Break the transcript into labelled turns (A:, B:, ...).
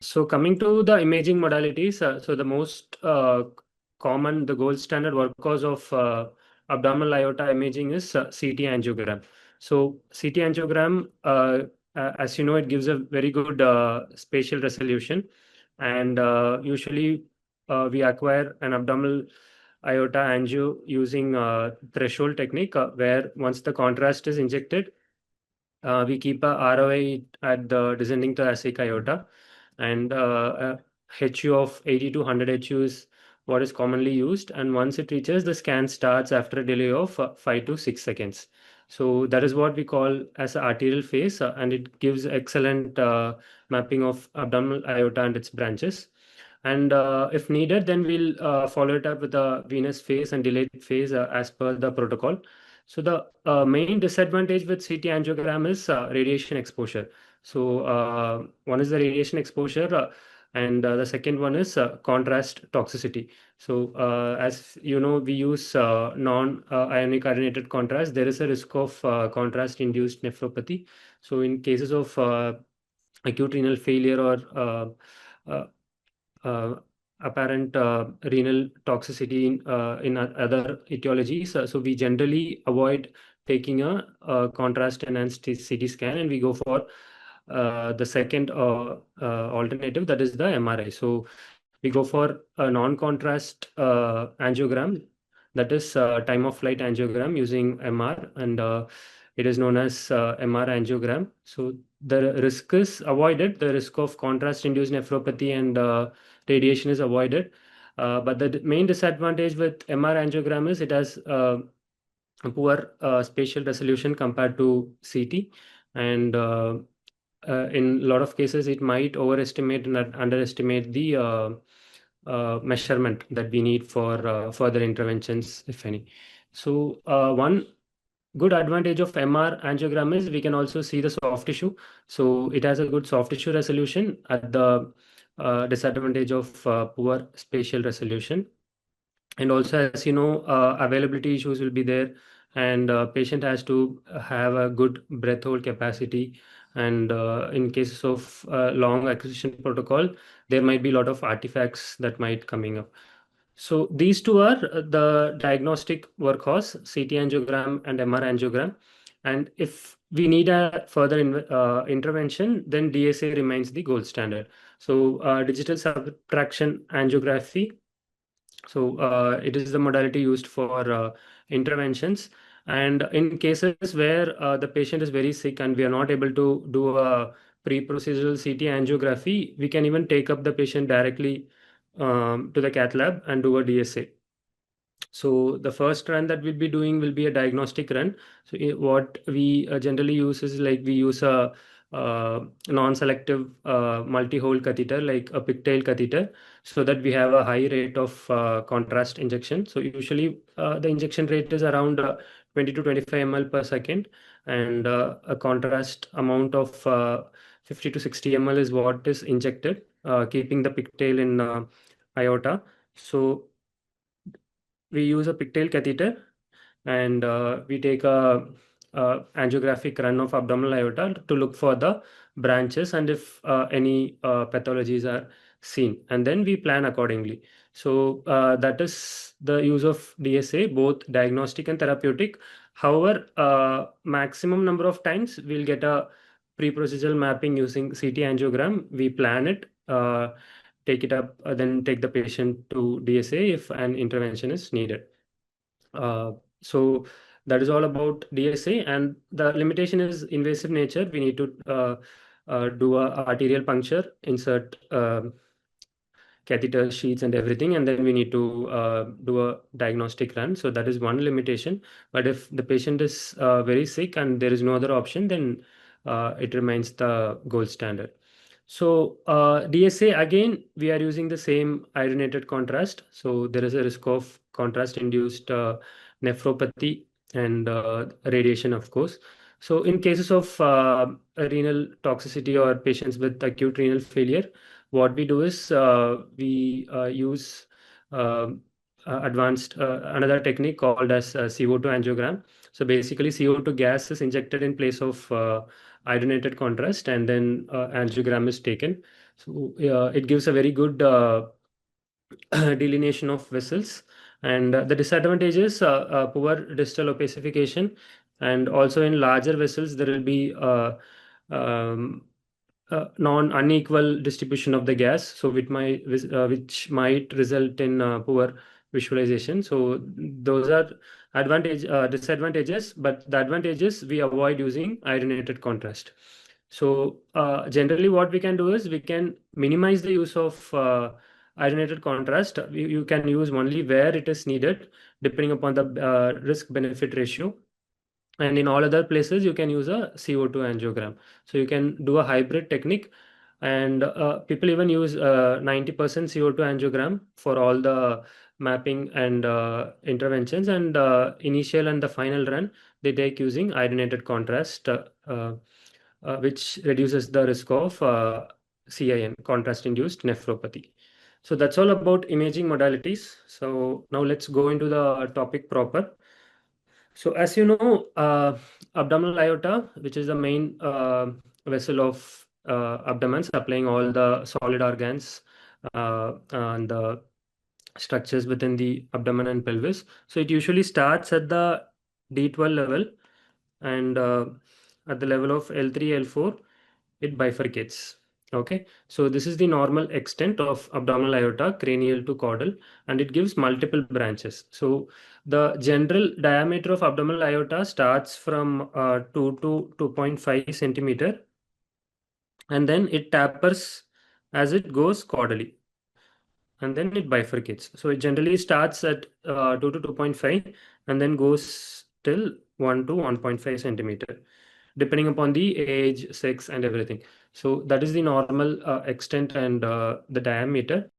A: So coming to the imaging modalities, so the most common, the gold standard workhorse of abdominal aorta imaging is CT angiogram. So CT angiogram, as you know, it gives a very good spatial resolution, and usually we acquire an abdominal aorta angio using threshold technique, where once the contrast is injected, we keep a ROI at the descending thoracic aorta, and HU of 80 to 100 HU is what is commonly used. And once it reaches, the scan starts after a delay of 5 to 6 seconds. So that is what we call as an arterial phase, and it gives excellent mapping of abdominal aorta and its branches. And if needed, then we'll follow it up with a venous phase and delayed phase as per the protocol. So the main disadvantage with CT angiogram is radiation exposure. So one is the radiation exposure, and the second one is contrast toxicity. So as you know, we use non-ionic iodinated contrast. There is a risk of contrast-induced nephropathy. So in cases of acute renal failure or uh, uh, apparent renal toxicity in other etiologies. So we generally avoid taking a contrast enhanced CT scan, and we go for the second alternative, that is the MRI. So we go for a non-contrast angiogram, that is time of flight angiogram using MR, and it is known as MR angiogram. So the risk is avoided, the risk of contrast-induced nephropathy and radiation is avoided. But the main disadvantage with MR angiogram is it has a poor spatial resolution compared to CT, and in a lot of cases, it might overestimate and underestimate the measurement that we need for further interventions, if any. So one good advantage of MR angiogram is we can also see the soft tissue. So it has a good soft tissue resolution at the disadvantage of poor spatial resolution. And also, as you know, availability issues will be there, and patient has to have a good breath hold capacity. And in cases of long acquisition protocol, there might be a lot of artifacts that might coming up. So these two are the diagnostic workhorse, CT angiogram and MR angiogram. And if we need a further intervention, then DSA remains the gold standard. So digital subtraction angiography, so it is the modality used for interventions. And in cases where the patient is very sick and we are not able to do a pre-procedural CT angiography, we can even take up the patient directly to the cath lab and do a DSA. So the first run that we'll be doing will be a diagnostic run. So what we generally use is like we use a non-selective multi-hole catheter like a Pigtail catheter, so that we have a high rate of contrast injection. So usually the injection rate is around 20 to 25 ml per second, and a contrast amount of 50 to 60 ml is what is injected, keeping the pigtail in aorta. So we use a Pigtail catheter, and we take a angiographic run of abdominal aorta to look for the branches and if any pathologies are seen, and then we plan accordingly. So that is the use of DSA, both diagnostic and therapeutic. However, maximum number of times we'll get a pre-procedural mapping using CT angiogram. We plan it, take it up, then take the patient to DSA if an intervention is needed. So that is all about DSA, and the limitation is invasive nature. We need to do a arterial puncture, insert catheter sheets and everything, and then we need to do a diagnostic run. So that is one limitation. But if the patient is very sick and there is no other option, then it remains the gold standard. So DSA, again, we are using the same iodinated contrast. So there is a risk of contrast-induced nephropathy and radiation, of course. So in cases of renal toxicity or patients with acute renal failure, what we do is we use advanced another technique called as CO2 angiogram. So basically, CO2 gas is injected in place of iodinated contrast, and then angiogram is taken. So it gives a very good delineation of vessels. And the disadvantage is poor distal opacification, and also in larger vessels there will be um, non-unequal distribution of the gas, so which might result in poor visualization. So those are disadvantages, but the advantages, we avoid using iodinated contrast. So generally what we can do is we can minimize the use of iodinated contrast. You can use only where it is needed, depending upon the risk benefit ratio. And in all other places, you can use a CO2 angiogram. So you can do a hybrid technique. And people even use 90% CO2 angiogram for all the mapping and interventions. And initial and the final run, they take using iodinated contrast, which reduces the risk of CIN, contrast-induced nephropathy. So that's all about imaging modalities. So now let's go into the topic proper. So as you know, abdominal aorta, which is the main vessel of abdomen, supplying all the solid organs and the structures within the abdomen and pelvis. So it usually starts at the D12 level, and at the level of L3, L4, it bifurcates. Okay, so this is the normal extent of abdominal aorta, cranial to caudal, and it gives multiple branches. So the general diameter of abdominal aorta starts from 2 to 2.5 centimeter, and then it tapers as it goes caudally, and then it bifurcates. So it generally starts at 2 to 2.5 and then goes till 1 to 1.5 centimeter, depending upon the age, sex, and everything. So that is the normal extent and the diameter.